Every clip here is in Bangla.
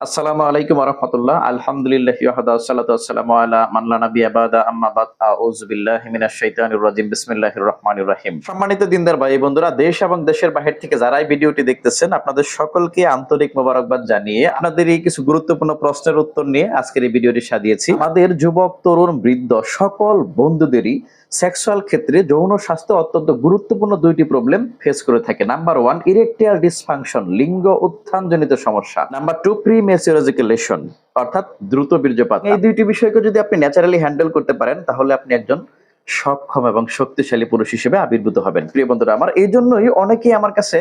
আসসালামু আলাইকুম ওয়া রাহমাতুল্লাহ। আলহামদুলিল্লাহি ওয়াহদা ওয়াসসালাতু ওয়াসসালামু আলা মান লা নাবিয়্যা বা'দা আম্মা বাদ। আউযু বিল্লাহি মিনাশ শাইতানির রাজিম। বিসমিল্লাহির রহমানির রহিম। সম্মানিত দিনদার ভাই বন্ধুরা, দেশ এবং দেশের বাহির থেকে যারা এই ভিডিওটি দেখতেছেন, আপনাদের সকলকে আন্তরিক মোবারকবাদ জানিয়ে আপনাদের এই কিছু গুরুত্বপূর্ণ প্রশ্নের উত্তর নিয়ে আজকের এই ভিডিওটি সাজিয়েছি। আমাদের যুবক, তরুণ, বৃদ্ধ সকল বন্ধুদেরই সেক্সুয়াল ক্ষেত্রে যৌন স্বাস্থ্য অত্যন্ত গুরুত্বপূর্ণ দুইটি প্রবলেম ফেস করে থাকে। নাম্বার 1, ইরেকটাইল ডিসফাংশন, লিঙ্গ উত্থানজনিত সমস্যা। নাম্বার 2, প্রিমেচিউর ইজাকুলেশন, অর্থাৎ দ্রুত বীর্যপাত। এই দুইটি বিষয়কে যদি আপনি ন্যাচারালি হ্যান্ডেল করতে পারেন, তাহলে আপনি একজন সক্ষম এবং শক্তিশালী পুরুষ হিসেবে আবির্ভূত হবেন। প্রিয় বন্ধুরা আমার, এই জন্যই অনেকেই আমার কাছে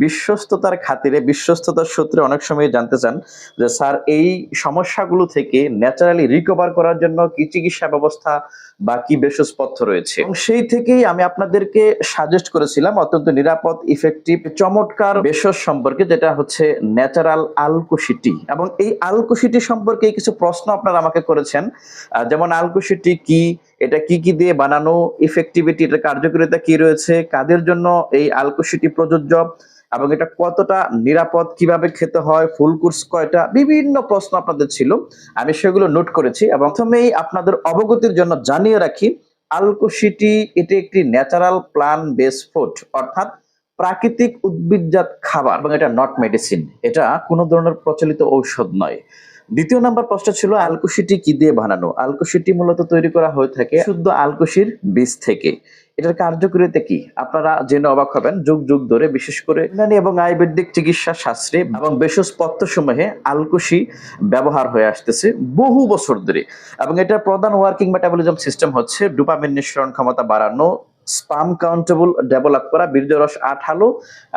বিশ্বস্ততার খাতিরে, বিশ্বস্ততার সূত্রে অনেক সময় জানতে চান যে স্যার, এই সমস্যাগুলো থেকে ন্যাচারালি রিকভার করার জন্য কি চিকিৎসা ব্যবস্থা বা কি ভেষজ পথ্য রয়েছে। এবং সেই থেকেই আমি আপনাদেরকে সাজেস্ট করেছিলাম অত্যন্ত নিরাপদ, ইফেক্টিভ, চমৎকার ভেষজ সম্পর্কে, যেটা হচ্ছে ন্যাচারাল আলকুশিটি। এবং এই আলকুশিটি সম্পর্কে কিছু প্রশ্ন আপনারা আমাকে করেছেন, যেমন আলকুশিটি কি, এটা কি কি দিয়ে বানানো, ইফেক্টিভিটি, এটা কার্যকারিতা কি রয়েছে, কাদের জন্য এই আলকুশিটি প্রযোজ্য, এবং এটা কতটা নিরাপদ, কিভাবে খেতে হয়, ফুল কোর্স কয়টা, বিভিন্ন প্রশ্ন আপনাদের ছিল। আমি সেগুলো নোট করেছি এবং প্রথমেই আপনাদের অবগতির জন্য জানিয়ে রাখি, আলকুশিটি এটি একটি ন্যাচারাল প্লান্ট বেস ফুড, অর্থাৎ প্রাকৃতিক উদ্ভিদজাত খাবার, এবং এটা নট মেডিসিন, এটা কোনো ধরনের প্রচলিত ঔষধ নয়। দ্বিতীয় নাম্বার প্রশ্ন ছিল আলকুশিটি কি দিয়ে বানানো। আলকুশিটি মূলত তৈরি করা হয়ে থাকে শুদ্ধ আলকুশির বীজ থেকে। এটার কার্যকারিতা কি আপনারা জেনে অবাক হবেন। যুগ যুগ ধরে, বিশেষ করে ইউনানি এবং আয়ুর্বেদিক চিকিৎসা শাস্ত্রে এবং ভেষজ পথ্যসমূহে আলকুশি ব্যবহার হয়ে আসতেছে বহু বছর ধরে। এবং এটার প্রধান ওয়ার্কিং মেটাবলিজম সিস্টেম হচ্ছে ডোপামিন নিঃসরণ ক্ষমতা বাড়ানো, স্পাম কাউন্টেবল ডেভেলপ করা, বীর্যরস আঠালো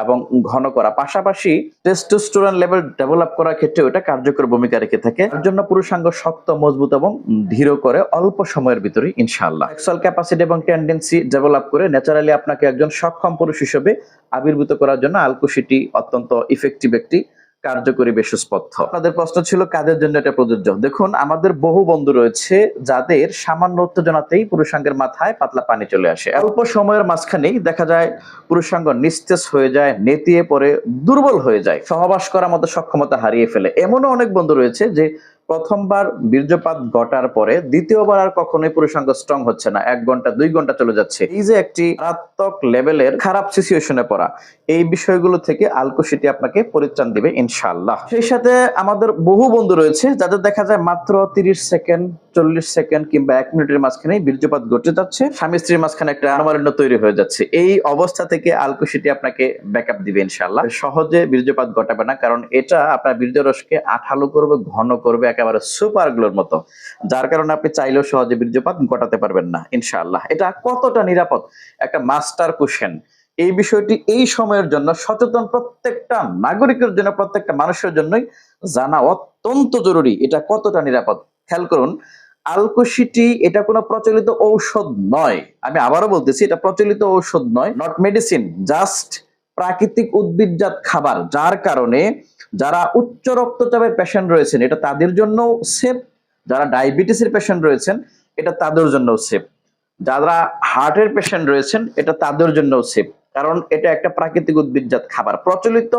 এবং ঘন করা, পাশাপাশি টেস্টোস্টেরন লেভেল ডেভেলপ করার ক্ষেত্রে এটা কার্যকর ভূমিকা রেখে থাকে। তার জন্য পুরুষাঙ্গ শক্ত, মজবুত এবং দৃঢ় করে অল্প সময়ের ভিতরে ইনশাআল্লাহ। সেক্সুয়াল ক্যাপাসিটি এবং টেন্ডেন্সি ডেভেলপ করে ন্যাচারালি আপনাকে একজন সক্ষম পুরুষ হিসেবে আবির্ভূত করার জন্য আলকুশিটি অত্যন্ত ইফেক্টিভ একটি কার্যকরী ভেষজ পথ্য। আপনাদের প্রশ্ন ছিল কাদের জন্য এটা প্রযোজ্য। দেখুন, আমাদের বহু বন্ধু রয়েছে যাদের সামান্য উত্তেজনাতেই পুরুষাঙ্গের মাথায় পাতলা পানি চলে আসে। অল্প সময়ের মাঝখানেই দেখা যায় পুরুষাঙ্গ নিস্তেজ হয়ে যায়, নেতিয়ে পড়ে, দুর্বল হয়ে যায়, সহবাস করার মতো সক্ষমতা হারিয়ে ফেলে। এমনও অনেক বন্ধু রয়েছে যে প্রথমবার বীর্যপাত ঘটার পরে দ্বিতীয়বার আর কখনোই পুরুষাঙ্গ স্ট্রং হচ্ছে না, 1 ঘন্টা 2 ঘন্টা চলে যাচ্ছে। এই যে একটি মারাত্মক লেভেলের খারাপ সিচুয়েশনে পড়া, এই বিষয়গুলো থেকে আলকুশিটি আপনাকে পরিত্রাণ দিবে ইনশাআল্লাহ। সেই সাথে আমাদের বহু বন্ধু রয়েছে যাদের দেখা যায় মাত্র 30 সেকেন্ড, 40 সেকেন্ড কিংবা 1 মিনিটের মাঝখানে বীর্যপাত ঘটে যাচ্ছে, স্বামী স্ত্রীর মাঝখানে একটা মনোমালিন্য তৈরি হয়ে যাচ্ছে। এই অবস্থা থেকে আলকুশিটি আপনাকে ব্যাকআপ দিবে ইনশাআল্লাহ। সহজে বীর্যপাত ঘটাবে না, কারণ এটা আপনার বীর্যরসকে আঠালো করবে, ঘন করবে, একেবারে সুপার গ্লোর মতো, যার কারণে আপনি চাইলেও সহজে বীর্যপাত ঘটাতে পারবেন না ইনশাআল্লাহ। এটা কতটা নিরাপদ একটা মাস্টার কোশ্চেন। এই বিষয়টি এই সময়ের জন্য সচেতন প্রত্যেকটা নাগরিকের জন্য, প্রত্যেকটা মানুষের জন্যই জানা অত্যন্ত জরুরি এটা কতটা নিরাপদ। খেয়াল করুন, আলকুশিটি এটা কোনো প্রচলিত ঔষধ নয়। আমি আবারও বলতেছি, এটা প্রচলিত ঔষধ নয়, নট মেডিসিন, জাস্ট প্রাকৃতিক উদ্ভিদজাত খাবার, যার কারণে যারা উচ্চ রক্তচাপের পেশেন্ট রয়েছেন এটা তাদের জন্য সেফ, যারা ডায়াবেটিসের পেশেন্ট রয়েছেন এটা তাদের জন্য সেফ, যারা হার্টের পেশেন্ট রয়েছেন এটা তাদের জন্য সেফ, কারণ এটা একটা প্রাকৃতিক উদ্ভিদজাত খাবার। প্রচলিত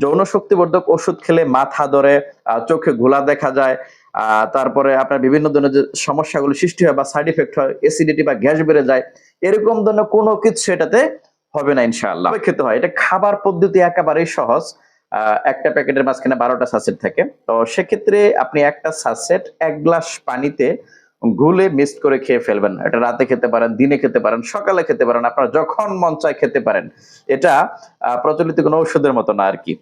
যৌন শক্তিবর্ধক ওষুধ খেলে মাথা ধরে, চোখে ঘোলা দেখা যায়, তারপরে আপনার বিভিন্ন ধরনের যে সমস্যাগুলো সৃষ্টি হয় বা সাইড ইফেক্ট হয়, অ্যাসিডিটি বা গ্যাস বেড়ে যায়, এরকম ধরনের কোনো কিছু এটাতে হবে না ইনশাআল্লাহ। খেতে হয়, এটা খাবার পদ্ধতি একেবারেই সহজ। একটা প্যাকেটের মাঝখানে 12টা সাসেট থাকে, তো সেক্ষেত্রে আপনি একটা সাসেট 1 গ্লাস পানিতে গুলে মিক্সড করে খেয়ে ফেলবেন। এটা রাতে খেতে পারেন, দিনে খেতে পারেন, সকালে খেতে পারেন, আপনার যখন মন চায় খেতে পারেন। এটা প্রচলিত কোনো ঔষধের মতো না আর কি।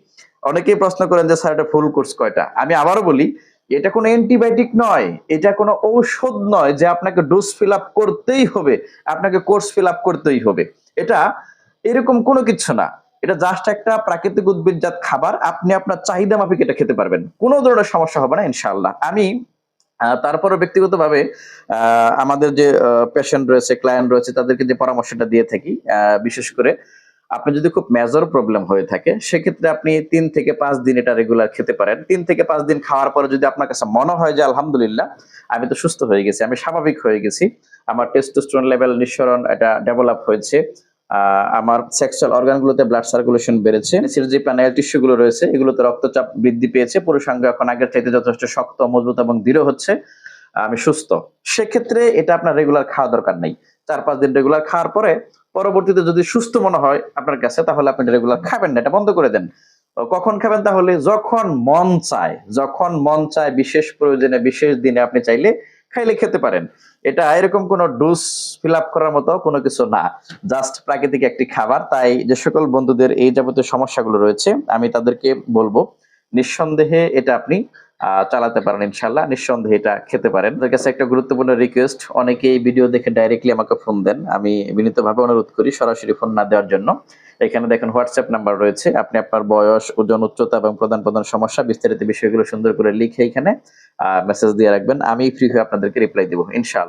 অনেকেই প্রশ্ন করেন যে স্যার, এটা ফুল কোর্স কয়টা। আমি আবারও বলি, এটা কোনো অ্যান্টিবায়োটিক নয়, এটা কোনো ঔষধ নয় যে আপনাকে ডোজ ফিল আপ করতেই হবে, আপনাকে কোর্স ফিল আপ করতেই হবে। এটা এরকম কোনো কিছু না। এটা জাস্ট একটা প্রাকৃতিক উদ্ভিদজাত খাবার, আপনি আপনার চাহিদা মাফিক এটা খেতে পারবেন, কোনো ধরনের সমস্যা হবে না ইনশাআল্লাহ। আমি তারপরে ব্যক্তিগতভাবে আমাদের যে পেশেন্ট রয়েছে, ক্লায়েন্ট রয়েছে, তাদেরকে যে পরামর্শটা দিয়ে থাকি, বিশেষ করে আপনি যদি খুব মেজর প্রবলেম হয়ে থাকে, সেক্ষেত্রে আপনি 3 থেকে 5 দিন এটা রেগুলার খেতে পারেন। 3 থেকে 5 দিন খাওয়ার পরে যদি আপনার কাছে মনে হয় যে আলহামদুলিল্লাহ আমি তো সুস্থ হয়ে গেছি, আমি স্বাভাবিক হয়ে গেছি, আমার টেস্টোস্টেরন লেভেল নিঃসরণ এটা ডেভেলপ হয়েছে, আমার সেক্সুয়াল অর্গানগুলোতে ব্লাড সার্কুলেশন বেড়েছে, নিচের যে প্যানেল টিস্যু গুলো রয়েছে এগুলোতে রক্তচাপ বৃদ্ধি পেয়েছে, পুরুষাঙ্গ এখন আগের চাইতে যথেষ্ট শক্ত, মজবুত এবং দৃঢ় হচ্ছে, আমি সুস্থ। সেক্ষেত্রে এটা আপনার রেগুলার খাওয়া দরকার নেই। 4-5 দিন রেগুলার খাওয়ার পরে পরবর্তীতে যদি সুস্থ মনে হয় আপনার কাছে, তাহলে আপনি রেগুলার খাবেন না, এটা বন্ধ করে দেন। কখন খাবেন তাহলে? যখন মন চায়, যখন মন চায়, বিশেষ প্রয়োজনে, বিশেষ দিনে আপনি চাইলে খাইলে খেতে পারেন। এটা এরকম কোনো ডোজ ফিল আপ করার মতো কোনো কিছু না, জাস্ট প্রাকৃতিক একটি খাবার। তাই যে সকল বন্ধুদের এই যাবতীয় সমস্যাগুলো রয়েছে আমি তাদেরকে বলবো নিঃসন্দেহে এটা আপনি চালাতে পারেন, ইনশাল্লাহ নিঃসন্দেহে এটা খেতে পারেন। আপনাদের কাছে একটা গুরুত্বপূর্ণ রিকোয়েস্ট, অনেকে এই ভিডিও দেখে ডাইরেক্টলি আমাকে ফোন দেন, আমি বিনীতভাবে অনুরোধ করি সরাসরি ফোন না দেওয়ার জন্য। এখানে দেখেন হোয়াটসঅ্যাপ নাম্বার রয়েছে, আপনি আপনার বয়স, ওজন, উচ্চতা এবং প্রধান প্রধান সমস্যা, বিস্তারিত বিষয়গুলো সুন্দর করে লিখে এখানে মেসেজ দিয়ে রাখবেন, আমি ফ্রি হয়ে আপনাদেরকে রিপ্লাই দেবো ইনশাআল্লাহ।